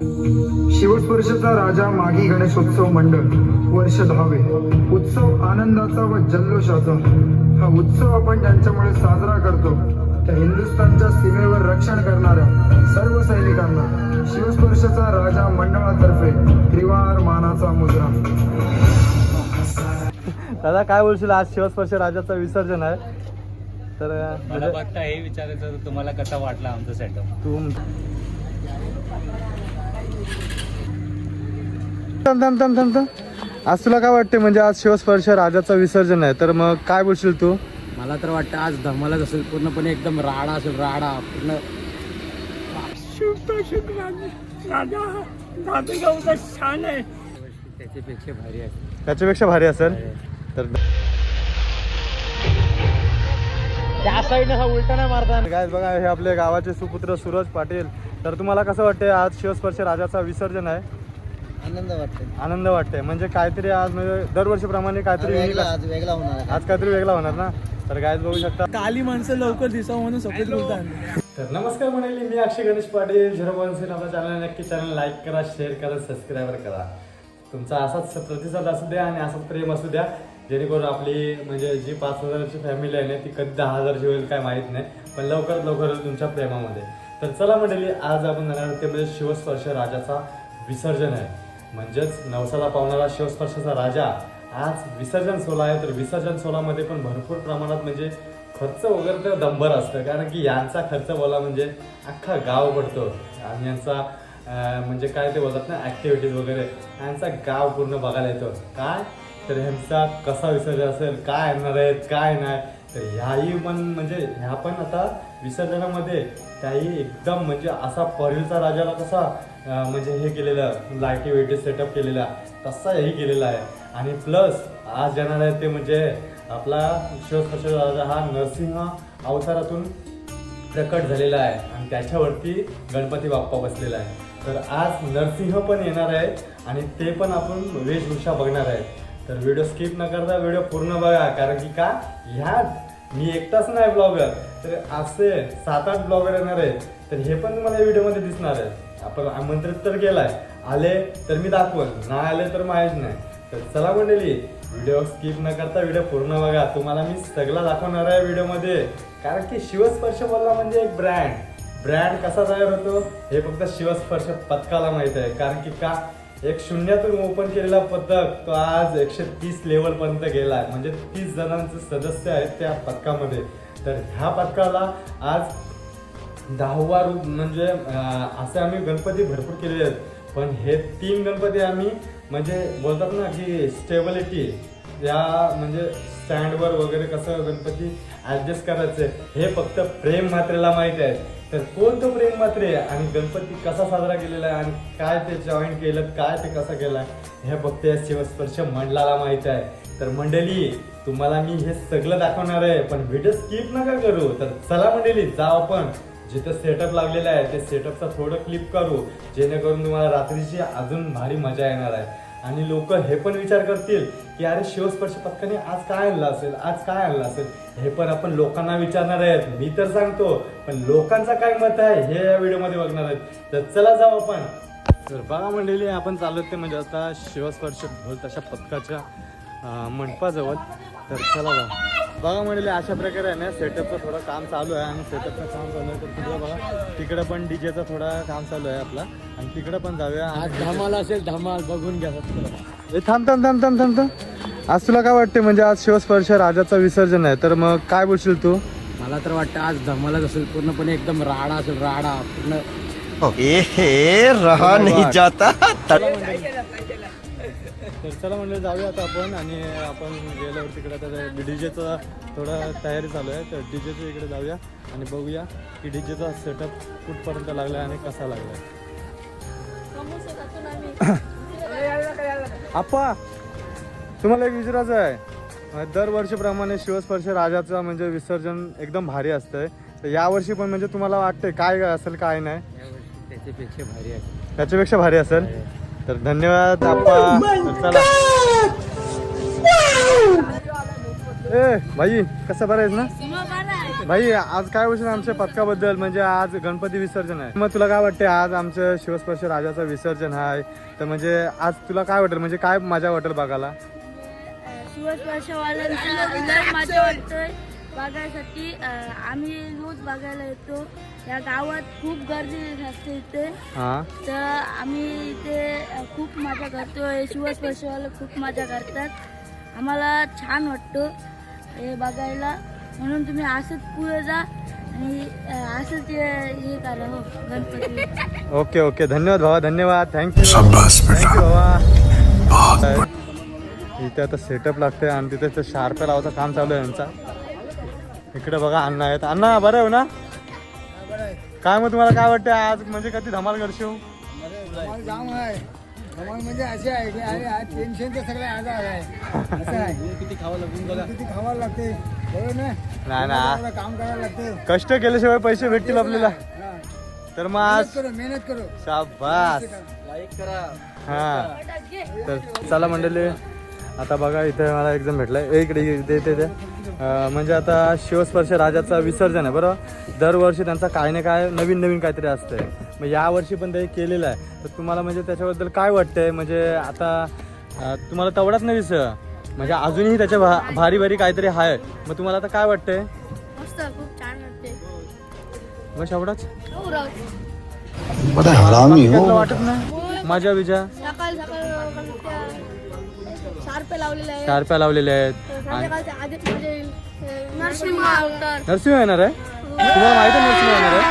शिवस्पर्शचा राजा मागी गणेशोत्सव मंडळ वर्ष 10वे. उत्सव आनंदाचा व जल्लोषाचा. हा उत्सव आपण ज्यांच्यामुळे साजरा करतो त्या हिंदुस्थानच्या सीमेवर रक्षण करणाऱ्या सर्व सैनिकांना शिवस्पर्शचा राजा मंडळातर्फे त्रिवार मानाचा मुजरा. दादा काय बोलशील, आज शिवस्पर्श राजाचं विसर्जन आहे तर मला फक्त हे विचारायचं तुम्हाला कसा वाटला आमचा सेटअप. तू थांब आज तुला काय वाटते, म्हणजे आज शिवस्पर्श राजाचं विसर्जन आहे तर मग काय बोलशील तू? मला तर वाटतं आज धमालच असेल, पूर्णपणे एकदम राडा असेल, राडा पूर्ण. छान आहे, त्याच्यापेक्षा भारी आहे. त्याच्यापेक्षा भारी असेल तर त्या साईडने हा उलटा नाही मारता. काय बघा, हे आपले गावाचे सुपुत्र सूरज पाटील. तर तुम्हाला कसं वाटते, आज शिवस्पर्श राजाचा विसर्जन आहे? आनंद वाटते म्हणजे काहीतरी आज म्हणजे दरवर्षीप्रमाणे काहीतरी वेगळा होणार, आज काहीतरी वेगळा होणार ना. तर काय बघू शकता, काली माणसं लवकर दिसावं म्हणून सफेद बोलतात. तर नमस्कार मंडळी, मी अक्षय गणेश पाटील 017. आपल्या चॅनल नक्की चॅनल लाईक करा, शेअर करा, सबस्क्राईबर करा. तुमचा असाच प्रतिसाद असू द्या आणि असंच प्रेम असू द्या, जेणेकरून आपली म्हणजे जी 5,000ची फॅमिली आहे ना ती कधी 10,000ची होईल काय माहीत नाही, पण लवकरात लवकर तुमच्या प्रेमामध्ये. तर चला मंडळी, आज आपण जाणार ते म्हणजे शिवस्पर्श राजाचा विसर्जन आहे. म्हणजेच नवसाला पावणारा शिवस्पर्शाचा राजा आज विसर्जन सोहळा आहे. तर विसर्जन सोहळ्यामध्ये पण भरपूर प्रमाणात म्हणजे खर्च वगैरे तर दंबर असतं, कारण की यांचा खर्च बोला म्हणजे अख्खा गाव पडतो आणि यांचा म्हणजे काय ते बोलतात ना ॲक्टिव्हिटीज वगैरे, यांचा गाव पूर्ण बघायला येतो. काय तर ह्यांचा कसा विसर्जन असेल, काय येणार आहेत काय नाही, तर ह्याही पण म्हणजे ह्या पण आता विसर्जनामध्ये त्याही एकदम म्हणजे असा परळीचा राजाला कसा म्हणजे हे केलेलं लाईटी वेटी सेटअप केलेला तसा हेही केलेला आहे. आणि प्लस आज येणार आहे ते म्हणजे आपला शिवस्पर्श राजा हा नरसिंह अवतारातून प्रकट झालेला आहे आणि त्याच्यावरती गणपती बाप्पा बसलेला आहे. तर आज नरसिंह पण येणार आहे आणि ते पण आपण वेशभूषा बघणार आहे. तर व्हिडिओ स्किप न करता व्हिडिओ पूर्ण बघा, कारण की का ह्या मी एकटाच नाही ब्लॉगर, तर असे 7-8 ब्लॉगर येणार आहेत. तर हे पण तुम्हाला या व्हिडिओमध्ये दिसणार आहे. आपण आमंत्रित तर केलाय, आले तर मी दाखवून, नाही आले तर माहीत नाही. तर चला मंडळी, व्हिडिओ स्किप न करता व्हिडिओ पूर्ण बघा. तुम्हाला मी सगळं दाखवणार आहे व्हिडिओमध्ये, कारण की शिवस्पर्श बोलला म्हणजे एक ब्रँड कसा तयार होतो हे फक्त शिवस्पर्श पथकाला माहीत आहे. कारण की का एक शून्यातून ओपन केलेला पथक तो आज 130 लेवलपर्यंत गेला आहे. म्हणजे 30 जणांचे सदस्य आहेत त्या पथकामध्ये. तर ह्या पथकाला आज 10वा रूप म्हणजे असे आम्ही गणपती भरपूर केलेले आहेत, पण हे 3 गणपती आम्ही म्हणजे बोलतात ना की स्टेबिलिटी या म्हणजे स्टँडवर वगैरे कसं गणपती ॲडजस्ट करायचं हे फक्त प्रेम मात्रेला माहीत आहे. तर कोण तो प्रेम मात्रे आणि गणपती कसा साजरा केलेला आहे आणि काय ते जॉईन केलं, काय ते कसं केलं आहे हे फक्त या शिवस्पर्श मंडळाला माहीत आहे. तर मंडळी, तुम्हाला मी हे सगळं दाखवणार आहे, पण व्हिडिओ स्किप नका करू. तर चला मंडळी, जाऊ आपण जिथं सेटअप लागलेला आहे ते सेटअपचा थोडं क्लिप करू, जेणेकरून तुम्हाला रात्रीची अजून भारी मजा येणार आहे. आणि लोक हे पण विचार करतील की अरे शिवस्पर्श पथकाने आज काय आणलं असेल, आज काय आणलं असेल, हे पण आपण लोकांना विचारणार आहेत. मी तर सांगतो, पण लोकांचं काय मत आहे हे या व्हिडिओमध्ये बघणार आहेत. तर चला जाऊ आपण. तर बघा मंडळी, आपण चालू ते म्हणजे आता शिवस्पर्श ढोल तशा पथकाच्या मंडपाजवळ. तर चला जा. बघा मंडळी, अशा प्रकारे आहे ना सेटअपचं थोडं काम चालू आहे आणि सेटअपचं काम चालू आहे. तर तिकडे बघा, तिकडे पण डीजेचं थोडं काम चालू आहे आपला आणि तिकडे पण जाऊया. आज धमाल असेल, धमाल बघून घ्या. थांब. आज तुला काय वाटते, म्हणजे आज शिवस्पर्श राजाचं विसर्जन आहे तर मग काय बोलशील तू? मला तर वाटतं आज धमालच असेल, पूर्णपणे एकदम राडा असेल, राडा पूर्ण. रहा नहीं जाता. तर चला म्हणलं जाऊया आता आपण. आणि आपण गेल्यावर तिकडे आता डीजेचं थोडं तयारी चालू आहे, तर डीजेचं इकडे जाऊया आणि बघूया की डीजेचा सेटअप कुठपर्यंत लागला आहे आणि कसा लागला आहे. आप्पा, तुम्हाला एक विचारायचं आहे, दरवर्षीप्रमाणे शिवस्पर्श राजाचं म्हणजे विसर्जन एकदम भारी असतंय, तर यावर्षी पण म्हणजे तुम्हाला वाटतंय काय असेल काय नाही? त्याच्यापेक्षा भारी आहे. त्याच्यापेक्षा भारी असेल. तर धन्यवाद आप्पा. चला ए भाई, कसं बरं आहेस ना? भाई आज काय बोलशील आमच्या पथकाबद्दल? म्हणजे आज गणपती विसर्जन आहे, मग तुला काय वाटते आज आमचं शिवस्पर्श राजाचं विसर्जन आहे, तर म्हणजे आज तुला काय वाटेल, म्हणजे काय मजा वाटेल बघायला? शिवस्पर्शवाल्यांचा लय मजा वाटतोय बघायसाठी. आम्ही रोज बघायला येतो. या गावात खूप गर्दी असते इथे, हा, तर आम्ही इथे खूप मजा करतो. शिवस्पर्शवाले खूप मजा करतात. आम्हाला छान वाटतं हे बघायला, म्हणून तुम्ही असंच पुढे जा आणि असंच हे करा हो गणपती. ओके ओके, धन्यवाद भावा, धन्यवाद, थँक्यू थँक्यू भावा. इथे आता सेटअप लागते आणि तिथे ते शार्प लावायचं काम चालू आहे यांचा. इकडे बघा अण्णा आहेत. अण्णा बरं आहे ना? काय मग तुम्हाला काय वाटतं आज म्हणजे कधी धमाल करशील? जाम आहे धमाल म्हणजे असे आहे की अरे आज टेन्शन तर सगळं आजार आहे. असं आहे किती खावं लागते बरोबर ना? नाही ना, आपलं काम करायला लागते. कष्ट केल्याशिवाय पैसे भेटतील आपल्याला. हा. तर मग आज मेहनत करो. शाबास. हा, तर चला मंडळी, आता बघा इथे मला एक जण भेटलाय. इकडे इथे म्हणजे आता शिवस्पर्श राजाचा विसर्जन आहे बरोबर. दरवर्षी त्यांचा काय ना काय नवीन नवीन काहीतरी असतंय. मग यावर्षी पण ते केलेलं आहे. तर तुम्हाला म्हणजे त्याच्याबद्दल काय वाटतंय? म्हणजे आता तुम्हाला तेवढाच नाही म्हणजे अजूनही त्याच्या भारी भारी काहीतरी आहे. मग तुम्हाला आता काय वाटतंय? मस्त, खूप छान वाटते. बस एवढाच बड़ा हरामी हो. वाटत नाही मजा बिजा? सकाळ सकाळ शार्प लावलेले आहे. शार्प्या लावलेल्या आहेत. संध्याकाळच्या आधीच म्हणजे नरसिंह अवतार. नरसिंह येणार आहे? तुम्हाला माहित आहे नरसिंह येणार आहे?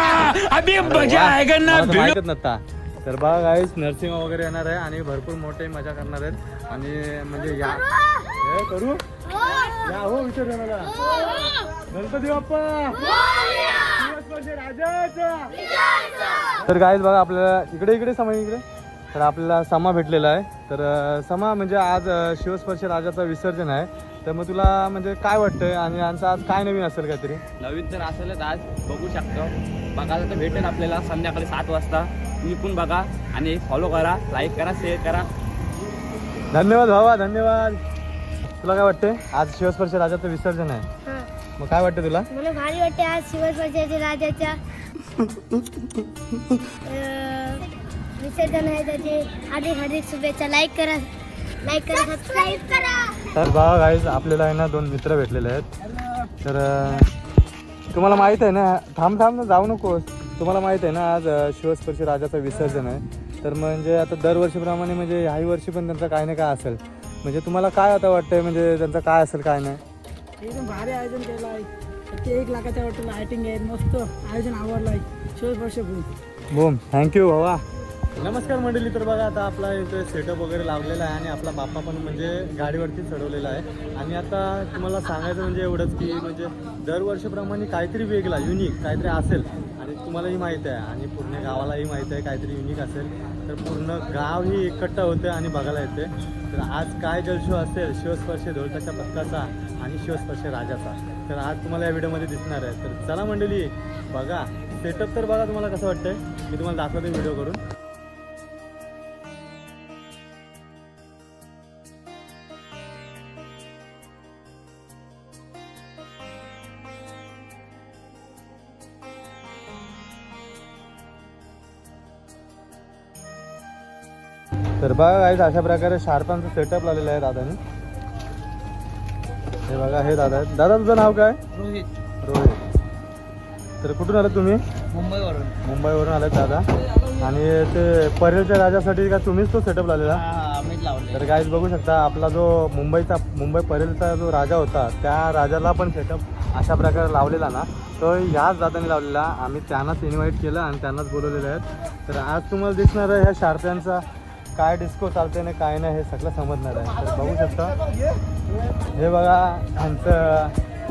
मला तर माहितच नव्हता. तर बघा गाईस, नरसिंह वगैरे येणार आहे आणि भरपूर मोठे मजा करणार आहेत. आणि म्हणजे या हे करू या हो विचार मला गणपती बाप्पा राजाचा. तर गाईस बघा, आपल्याला इकडे समय इकडे तर आपल्याला समा भेटलेला आहे. तर समा म्हणजे आज शिवस्पर्श राजाचं विसर्जन आहे. तर मग तुला म्हणजे काय वाटतंय आणि यांचं आज काय नवीन असेल काहीतरी? नवीन तर असेलच आज, बघू शकतो. बघायला तर भेटेल आपल्याला संध्याकाळी 7 वाजता. तुम्ही पण बघा आणि फॉलो करा, लाईक करा, शेअर करा. धन्यवाद भावा, धन्यवाद. तुला काय वाटतंय? आज शिवस्पर्श राजाचं विसर्जन आहे, मग काय वाटतं तुला? मला भारी वाटते आज शिवस्पर्शाच्या राजाच्या विसर्जन आहे. त्याचे हार्दिक शुभेच्छा. लाईक करा, सबस्क्राईब करा. तर बघा गाईज, आपल्याला आहे ना 2 मित्र भेटलेले आहेत. तर तुम्हाला माहीत आहे ना, थांब ना, जाऊ नकोस. तुम्हाला माहीत आहे ना आज शिवस्पर्श राजाचं विसर्जन आहे. तर म्हणजे आता दरवर्षीप्रमाणे म्हणजे ह्याही वर्षी पण त्यांचं काय ना काय असेल. म्हणजे तुम्हाला काय आता वाटतंय म्हणजे त्यांचं काय असेल काय नाही? एकदम भारी आयोजन केलं आहे. ते 1 लाखाच्या वाटतं लायटिंग आहे. मस्त आयोजन आवडलं आहे. शिवस्पर्श बूम, थँक्यू भावा. नमस्कार मंडळी. तर बघा आता आपला इथे सेटअप वगैरे लावलेला आहे आणि आपला बाप्पा पण म्हणजे गाडीवरती चढवलेला आहे. आणि आता तुम्हाला सांगायचं म्हणजे एवढंच की म्हणजे दरवर्षीप्रमाणे काहीतरी वेगळा युनिक काहीतरी असेल आणि तुम्हालाही माहीत आहे आणि पूर्ण गावालाही माहीत आहे काहीतरी युनिक असेल. तर पूर्ण गाव ही एकट्ठा होते आणि बघायला येते. तर आज काय जलशो असेल शिवस्पर्श ढोलताच्या पथकाचा आणि शिवस्पर्श राजाचा, तर आज तुम्हाला या व्हिडिओमध्ये दिसणार आहे. तर चला मंडळी बघा सेटअप. तर बघा तुम्हाला कसं वाटतंय, मी तुम्हाला दाखवते व्हिडिओ करून. तर बघा गाईज, अशा प्रकारे शार्पांचं सेटअप लावलेलं आहे दादानी. हे बघा, हे दादा आहेत. दादा तुझं नाव काय? रोहित. तर कुठून आलात तुम्ही? मुंबईवरून आलात दादा. आणि ते परेलच्या राजासाठी का तुम्हीच तो सेटअप लावलेला? तर गाईज बघू शकता, आपला जो मुंबई परेलचा जो राजा होता त्या राजाला पण सेटअप अशा प्रकारे लावलेला ना, तो ह्याच दादाने लावलेला. आम्ही त्यांनाच इन्व्हाइट केलं आणि त्यांनाच बोलवलेलं आहेत. तर आज तुम्हाला दिसणार आहे ह्या शार्प्यांचा काय डिस्को चालते ना काय नाही हे सगळं समजणार आहे. तर बघू शकता, हे बघा ह्यांचं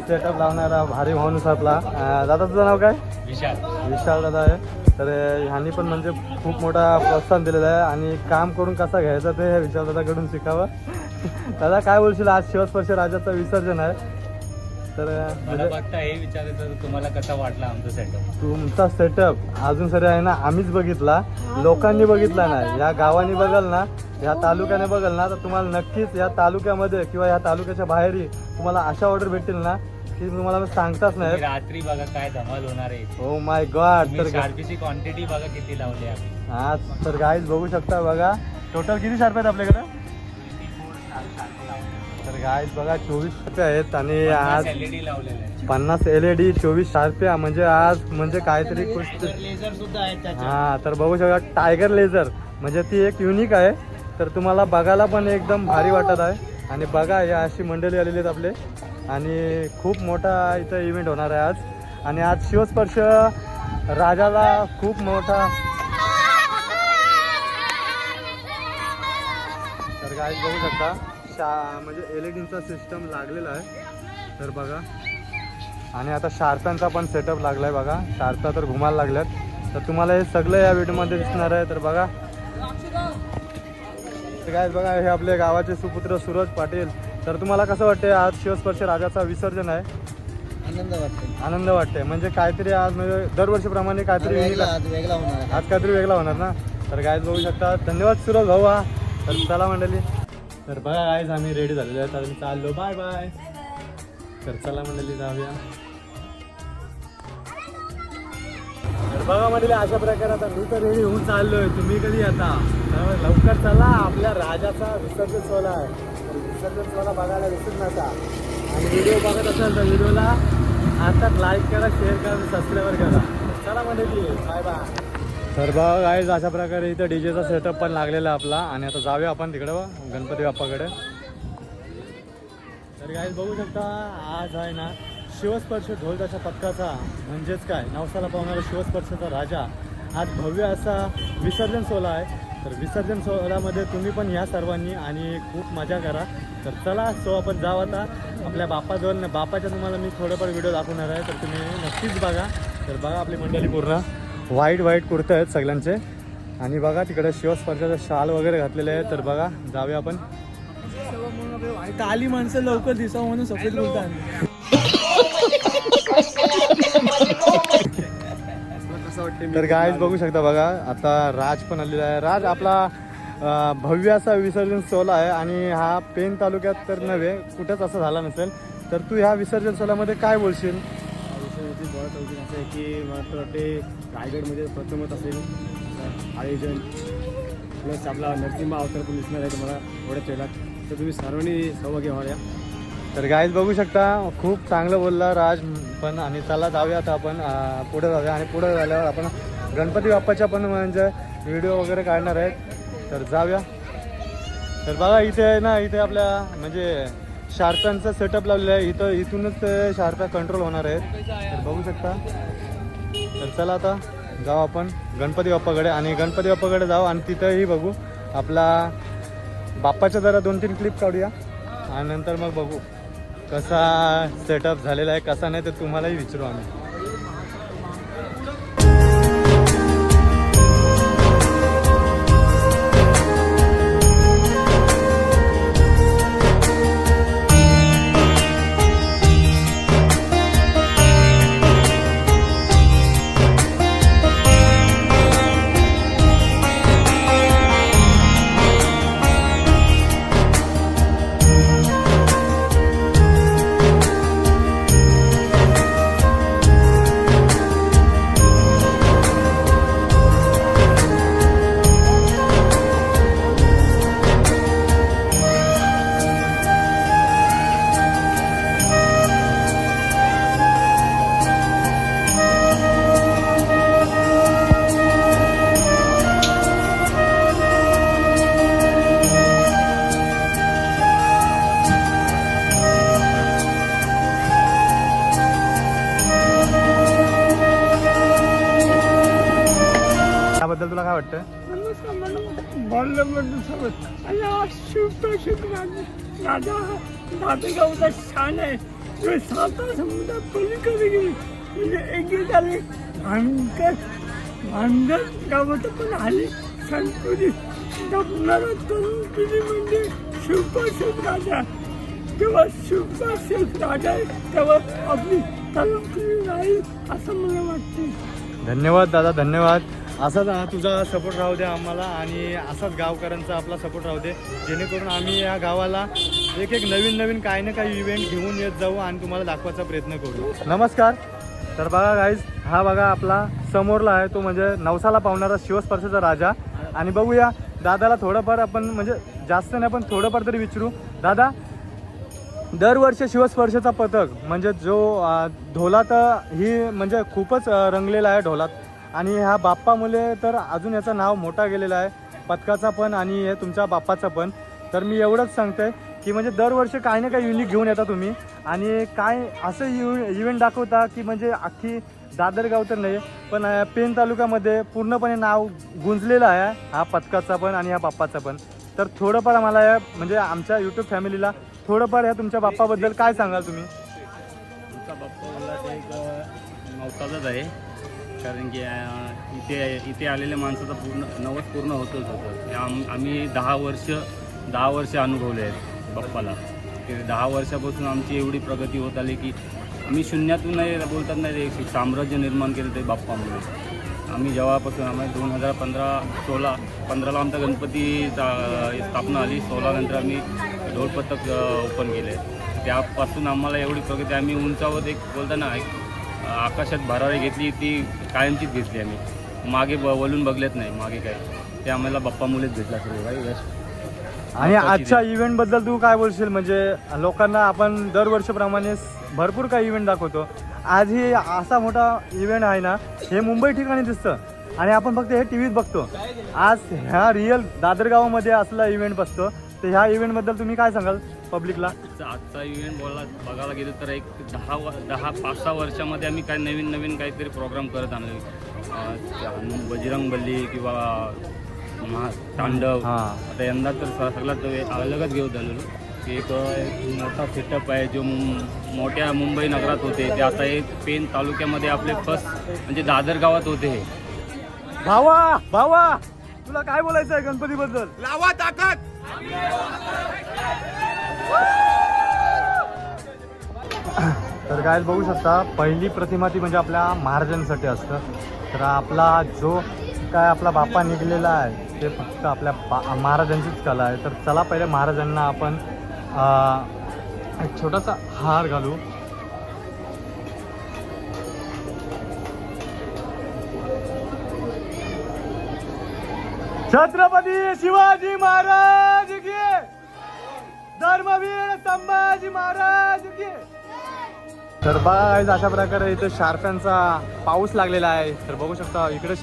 सेटअप लावणारा भारी माणूस आपला. दादा तुझं नाव काय? विशाल दादा आहे. तर ह्यांनी पण म्हणजे खूप मोठा प्रोत्साहन दिलेला आहे आणि काम करून कसा घ्यायचा ते ह्या विशाल दादाकडून शिकावं. दादा काय बोलशील? आज शिवस्पर्श राजाचं विसर्जन आहे. तर मला फक्त हे विचारायचं तुम्हाला कसा वाटला आमचा सेटअप? तुमचा सेटअप अजून सर आहे ना आम्हीच बघितला, लोकांनी बघितला नाही. या गावाने बघाल ना, या तालुक्याने बघाल ना, तर तुम्हाला नक्कीच या तालुक्यामध्ये किंवा या तालुक्याच्या बाहेरही तुम्हाला अशा ऑर्डर भेटतील ना की तुम्हाला सांगताच तुम्ही नाही. रात्री बघा काय धमाल होणार आहे. Oh my God. तर शार्पीची क्वांटिटी बघा किती लावली आम्ही. हा तर गाईज बघू शकता बघा टोटल किती शार्प आहेत आपल्याकडे. तर गाईज बघा 24 शार्पे आहेत आणि आज LED लावलेलं आहे. 50 LED 24 शार्पे म्हणजे आज म्हणजे काहीतरी गोष्ट. लेझर सुद्धा आहेत त्याच्यात. हा तर बघू शकता टायगर लेझर म्हणजे ती एक युनिक आहे. तर तुम्हाला बघायला पण एकदम भारी वाटत आहे. आणि बघा या अशी मंडळी आलेली आहेत आपले आणि खूप मोठा इथं इव्हेंट होणार आहे आज. आणि आज शिवस्पर्श राजाला खूप मोठा. तर काय बघू शकता म्हणजे LED सिस्टम लागलेला आहे. तर बघा आणि आता शार्पांचा पण सेटअप लागला आहे बघा. शार्पा तर घुमायला लागल्यात. तर तुम्हाला हे सगळं या व्हिडिओमध्ये दिसणार आहे. तर बघा तर काय बघा हे आपले गावाचे सुपुत्र सूरज पाटील. तर तुम्हाला कसं वाटते आज शिवस्पर्श राजाचा विसर्जन आहे. आनंद वाटतो. आनंद वाटते म्हणजे काहीतरी आज म्हणजे दरवर्षीप्रमाणे काहीतरी वेगळा होणार आहे. आज काहीतरी वेगळा होणार ना. तर गायज बघू शकता. धन्यवाद सूरज भाऊ. हा तर चला मंडळी. तर बघा गायज आम्ही रेडी झालेलो आहे. तर आम्ही चाललो. Bye bye. तर चला मंडळी जाऊया. तर बघा मंडळी अशा प्रकारे आता मी तर रेडी होऊन चाललोय. तुम्ही कधी येता तर लवकर चला. आपल्या राजाचा विसर्जन सोहळा आहे. तर विसर्जन सोहळा बघायला विसरू नका. आणि व्हिडिओ बघत असाल तर व्हिडिओला आता लाईक करा, शेअर करा, सबस्क्राईब करा. चला मंडळी बाय बाय. तर बघा गाईज अशा प्रकारे इथं डीजेचा सेटअप पण लागलेला आहे आपला. आणि आता जाऊया आपण तिकडं गणपती बाप्पाकडे. तर गाईज बघू शकता आज आहे ना शिवस्पर्श ढोलताच्या पथकाचा म्हणजेच काय नवसाला पावणारा शिवस्पर्शाचा राजा आज भव्य असा विसर्जन सोहळा आहे. तर विसर्जन सोहळ्यामध्ये तुम्ही पण या सर्वांनी आणि खूप मजा करा. तर चला सो आपण जाऊ आता आपल्या बाप्पाजवळ. बाप्पाच्या तुम्हाला मी थोडंफार व्हिडिओ दाखवणार आहे. तर तुम्ही नक्कीच बघा. तर बघा आपली मंडळी पूर्ण व्हाईट कुर्ते आहेत सगळ्यांचे. आणि बघा तिकडे शिवस्पर्शाचा शाल वगैरे घातलेले आहे. तर बघा जाऊया आपण. आली माणसं लवकर दिसावं म्हणून सफेद बोलतात. तर गायच बघू शकता बघा आता राज पण आलेला आहे. राज आपला भव्य असा विसर्जन सोहळा आहे. आणि हा पेन तालुक्यात तर नव्हे कुठेच असं झाला नसेल. तर तू ह्या विसर्जन सोहळ्यामध्ये काय बोलशील. असं आहे की मला वाटते रायगडमध्ये प्रथमच असेल आयोजन. प्लस आपला नरसिंहा अवतार पण दिसणार आहे तुम्हाला थोड्याच वेळात. तर तुम्ही सर्वांनी सहभागी व्हाव्या. तर गाईज बघू शकता खूप चांगलं बोलला राज पण. आणि चला जाऊया आता आपण पुढे जाऊया. आणि पुढे झाल्यावर आपण गणपती बाप्पाच्या पण म्हणजे व्हिडिओ वगैरे काढणार आहेत. तर जाऊया. तर बघा इथे आहे ना इथे आपल्या म्हणजे शार्पांचा सेटअप लावलेला आहे. इथूनच ते शार्पा कंट्रोल होणार आहेत. तर बघू शकता. तर चला आता जाऊ आपण गणपती बाप्पाकडे. आणि गणपती बाप्पाकडे जाऊ आणि तिथंही बघू आपला बाप्पाच्या जरा 2-3 क्लिप काढूया. आणि नंतर मग बघू कसा सेटअप झालेला आहे कसा नाही ते तुम्हालाही विचारू आम्ही. त्याबद्दल तुला काय वाटतं. नातेगावचा छान आहे. साता समुद्र पलीकडे गेली म्हणजे एक आले भांडण गावात पण आली संस्कृती जपणारा तरुण पिढी म्हणजे शिवपाशेत राजा. जेव्हा शिवपाशेत राजा आहे तेव्हा आपली तरुण पिढी राहील असं मला वाटते. धन्यवाद दादा धन्यवाद. असाच तुझा सपोर्ट राहू दे आम्हाला आणि असाच गावकऱ्यांचा आपला सपोर्ट राहू दे, जेणेकरून आम्ही या गावाला एक नवीन काही ना काही इव्हेंट घेऊन येत जाऊ आणि तुम्हाला दाखवायचा प्रयत्न करू. नमस्कार. तर बघा गाईज, हा बघा आपला समोरला आहे तो म्हणजे नवसाला पावणारा शिवस्पर्शाचा राजा. आणि बघूया दादाला थोडंफार आपण म्हणजे जास्त नाही पण थोडंफार तरी विचारू. दादा, दरवर्षी शिवस्पर्शाचा पथक म्हणजे जो ढोलात ही म्हणजे खूपच रंगलेला आहे ढोलात, आणि ह्या बाप्पामुळे तर अजून याचं नाव मोठा गेलेला आहे पथकाचा पण आणि हे तुमच्या बाप्पाचा पण. तर मी एवढंच सांगतोय की म्हणजे दरवर्षी काही ना काही युनिक घेऊन येता तुम्ही आणि काय असं इव्हेंट दाखवता की म्हणजे अख्खी दादरगाव तर नाही पण पेन तालुक्यामध्ये पूर्णपणे नाव गुंजलेलं आहे हा पथकाचा पण आणि ह्या बाप्पाचा पण. तर थोडंफार मला या म्हणजे आमच्या यूट्यूब फॅमिलीला थोडंफार ह्या तुमच्या बाप्पाबद्दल काय सांगाल तुम्ही? आमचा बाप्पा मला ते एक नवसाचाच आहे, कारण की इथे आलेल्या माणसाचा नवस पूर्ण होतच होतं. आम्ही 10 वर्ष अनुभवले आहेत बाप्पाला. ते 10 वर्षापासून आमची एवढी प्रगती होत आली की आम्ही शून्यातून नाही बोलतात नाही एक साम्राज्य निर्माण केलं ते बाप्पामुळे. आम्ही जेव्हापासून आम्हाला 2015ला आमचा गणपती स्थापना आली, 16 नंतर आम्ही ढोल पथक ओपन केले. त्यापासून आम्हाला एवढी प्रगती, आम्ही उंचावर एक बोलता ना एक आकाशात भरारी घेतली ती कायमचीच घेतली. आम्ही मागे वळून बघलेत नाही मागे काय, ते आम्हाला बाप्पामुळेच भेटला सर्व काही यश. आणि आजच्या इव्हेंटबद्दल तू काय बोलशील? म्हणजे लोकांना आपण दरवर्षीप्रमाणे भरपूर काही इव्हेंट दाखवतो, आज ही असा मोठा इव्हेंट आहे ना, हे मुंबई ठिकाणी दिसतं आणि आपण फक्त हे टी व्हीत बघतो. आज ह्या रिअल दादरगावामध्ये असला इव्हेंट बसतो. तर ह्या इव्हेंटबद्दल तुम्ही काय सांगाल पब्लिकला? आजचा इव्हेंट बघायला गेलं तर एक 5-6 वर्षामध्ये आम्ही काय नवीन काहीतरी प्रोग्राम करत आणले. बजरंगबली किंवा तांडव. आता यंदा तर सगळ्यात अलगच घेऊन झालेलो. एक मोठा सेटअप आहे जो मोठ्या मुंबई नगरात होते, ते आता एक पेन तालुक्यामध्ये आपले फर्स्ट म्हणजे दादर गावात होते. हे भावा तुला काय बोलायचं आहे गणपतीबद्दल? लावा ताकद. तर काय बघू शकता, पहिली प्रतिमा ती म्हणजे आपल्या महाराजांसाठी असतं. तर आपला जो काय आपला बाप्पा निघलेला आहे ते फक्त आपल्या महाराजांचीच कला आहे. तर चला पहिले महाराजांना आपण एक छोटासा हार घालू. छत्रपती शिवाजी महाराज की, धर्मवीर संभाजी महाराज की. तर बघा अशा प्रकारे इथं शार्प्यांचा पाऊस लागलेला आहे. तर बघू शकता इकडे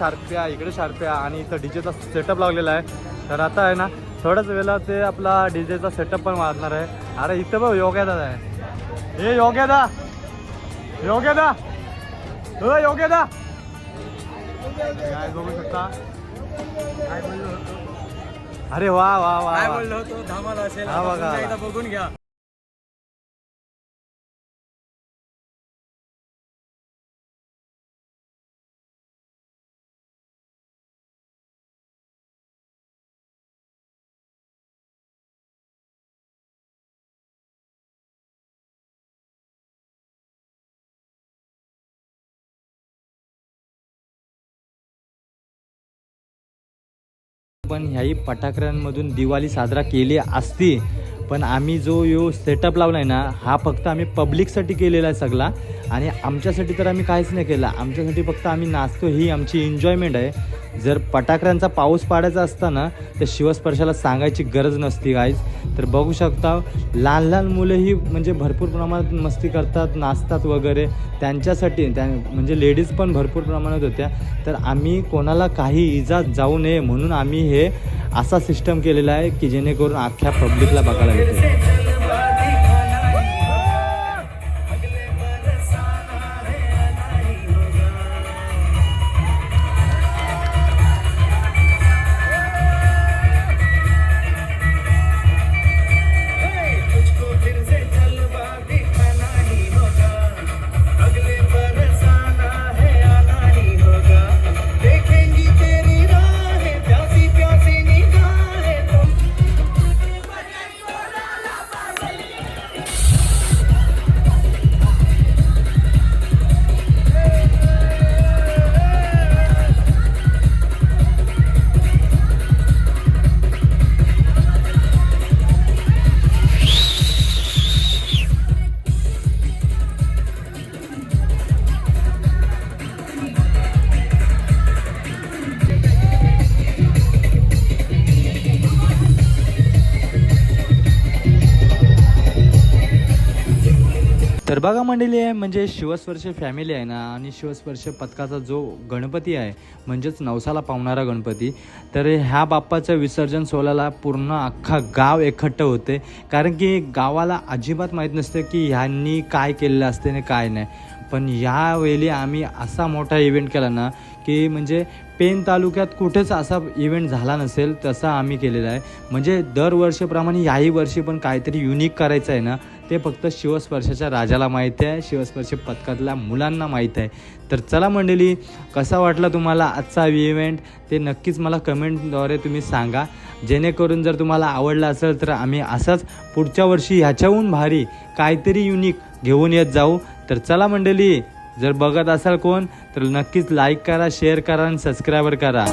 शार्प्या आणि इथं डीजेचा सेटअप लागलेला आहे. तर आता आहे ना थोड्याच वेळेला ते आपला डीजेचा सेटअप पण वाढणार आहे. अरे इथं बघ योग्यदा आहे. हे योग्यदा काय बघू शकता. अरे वा वा वा, काय बोललो होतो धमाल असेल, हा बघा बघून घ्या. पण ह्याही फटाकड्यांमधून दिवाळी साजरा केली असती, पण आम्ही जो सेटअप लावला आहे ना, हा फक्त आम्ही पब्लिकसाठी केलेला आहे सगळा. आणि आमच्यासाठी तर आम्ही काहीच नाही केलं. आमच्यासाठी फक्त आम्ही नाचतो, ही आमची एन्जॉयमेंट आहे. जर फटाकड्यांचा पाऊस पाडायचा असता ना तर शिवस्पर्शाला सांगायची गरज नसती गाईज. तर बघू शकता लहान मुलंही म्हणजे भरपूर प्रमाणात मस्ती करतात, नाचतात वगैरे. त्यांच्यासाठी म्हणजे लेडीज पण भरपूर प्रमाणात होत्या. तर आम्ही कोणाला काही इजा जाऊ नये म्हणून आम्ही हे असा सिस्टम केलेला आहे की जेणेकरून अख्ख्या पब्लिकला बघायला भेटेल. तर बघा मंडळी आहे म्हणजे शिवस्पर्श फॅमिली आहे ना आणि शिवस्पर्श पथकाचा जो गणपती आहे म्हणजेच नवसाला पावणारा गणपती, तर ह्या बाप्पाचं विसर्जन सोहळ्याला पूर्ण अख्खा गाव एकट्ठ होते. कारण की गावाला अजिबात माहीत नसते की ह्यांनी काय केलेलं असते आणि काय नाही. पण यावेळी आम्ही असा मोठा इव्हेंट केला ना की म्हणजे पेन तालुक्यात कुठेच असा इव्हेंट झाला नसेल तसा आम्ही केलेला आहे. म्हणजे दरवर्षीप्रमाणे याही वर्षी पण काहीतरी युनिक करायचं आहे ना, ते फक्त शिवस्पर्शाच्या राजाला माहिती आहे, शिवस्पर्श पथकातल्या मुलांना माहीत आहे. तर चला मंडळी, कसा वाटला तुम्हाला आजचा इव्हेंट ते नक्कीच मला कमेंटद्वारे तुम्ही सांगा. जेणेकरून जर तुम्हाला आवडला असेल तर आम्ही असाच पुढच्या वर्षी ह्याच्याहून भारी काहीतरी युनिक घेऊन येत जाऊ. तर चला मंडळी, जर बघत असाल कोण तर नक्कीच लाईक करा, शेअर करा आणि सबस्क्राईबर करा.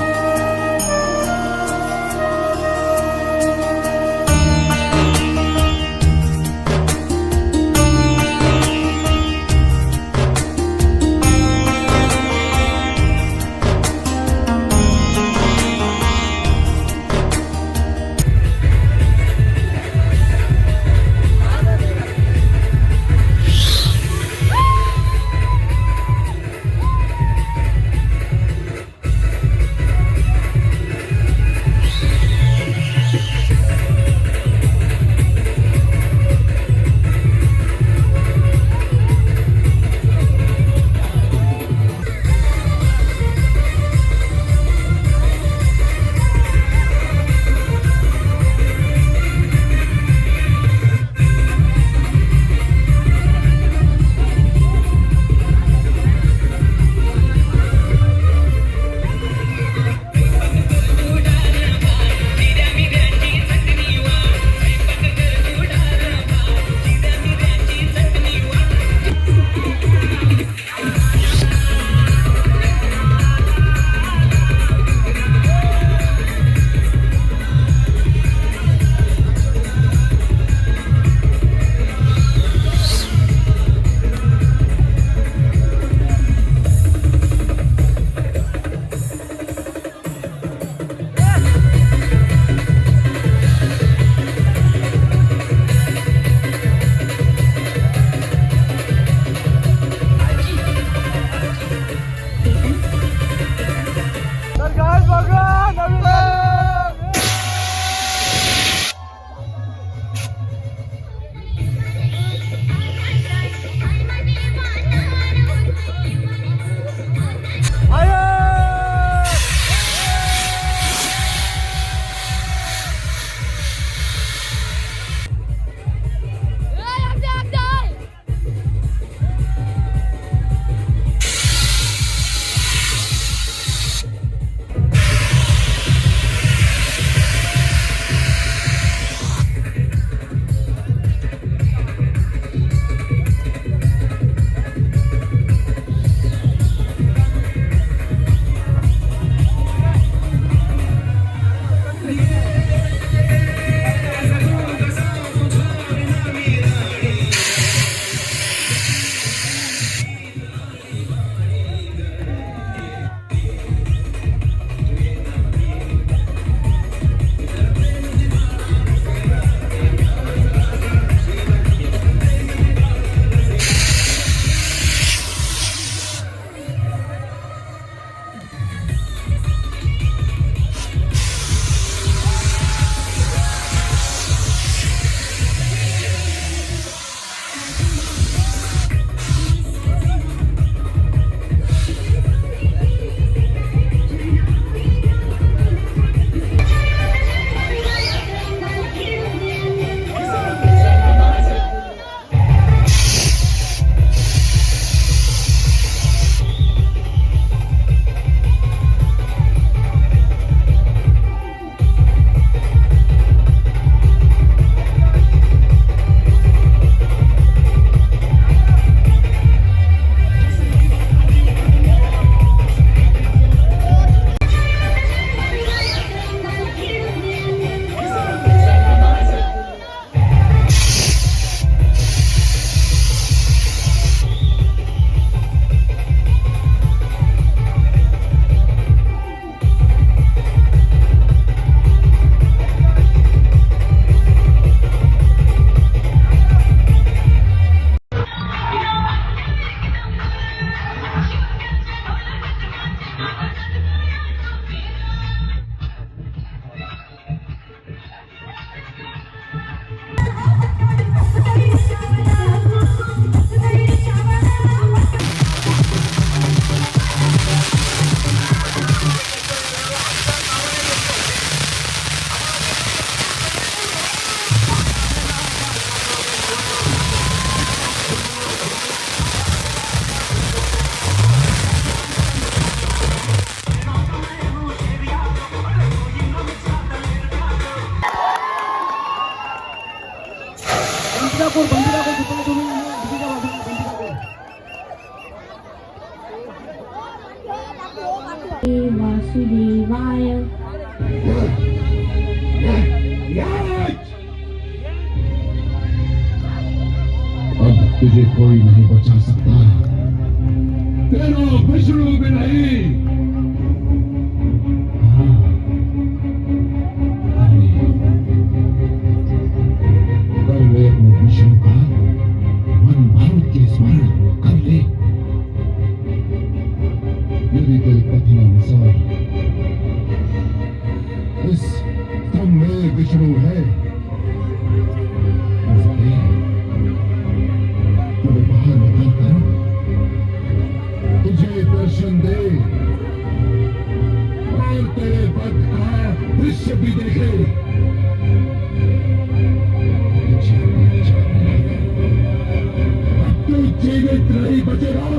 कोई नहीं बचा सकता तेरा विष्णु भी नहीं। हाँ, कल वे अपने विष्णु का मन भारत के स्मरण कर ले। यदि तेरे कथनानुसार इस स्तंभ में विष्णु है तो वे बाहर निकलकर तुझे दर्शन दे और तेरे पद का दृश्य भी देखे। अब तू जीवित नहीं बचेगा।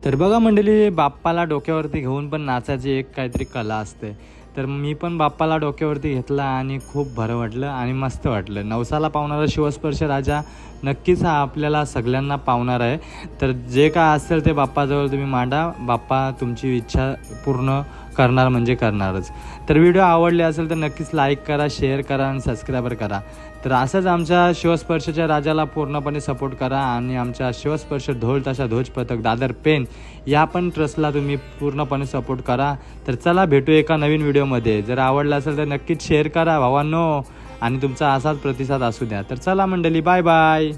तर बघा मंडळी, बाप्पाला डोक्यावरती घेऊन पण नाचायची एक काहीतरी कला असते. तर मी पण बाप्पाला डोक्यावरती घेतला आणि खूप बरं वाटलं आणि मस्त वाटलं. नवसाला पावणारा शिवस्पर्श राजा नक्कीच हा आपल्याला सगळ्यांना पावणार आहे. तर जे काय असेल ते बाप्पाजवळ तुम्ही मांडा, बाप्पा तुमची इच्छा पूर्ण करणार म्हणजे करणारच. तर व्हिडिओ आवडले असेल तर नक्कीच लाईक करा, शेअर करा आणि सबस्क्राईबर करा. तर असंच आमच्या शिवस्पर्शच्या राजाला पूर्णपणे सपोर्ट करा आणि आमच्या शिवस्पर्श ढोल ताशा ध्वज पथक दादर पेन या पण ट्रस्टला तुम्ही पूर्णपणे सपोर्ट करा. तर चला भेटू एका नवीन व्हिडिओमध्ये. जर आवडलं असेल तर नक्कीच शेअर करा भावांनो आणि तुमचा असाच प्रतिसाद असू द्या. तर चला मंडळी, बाय बाय.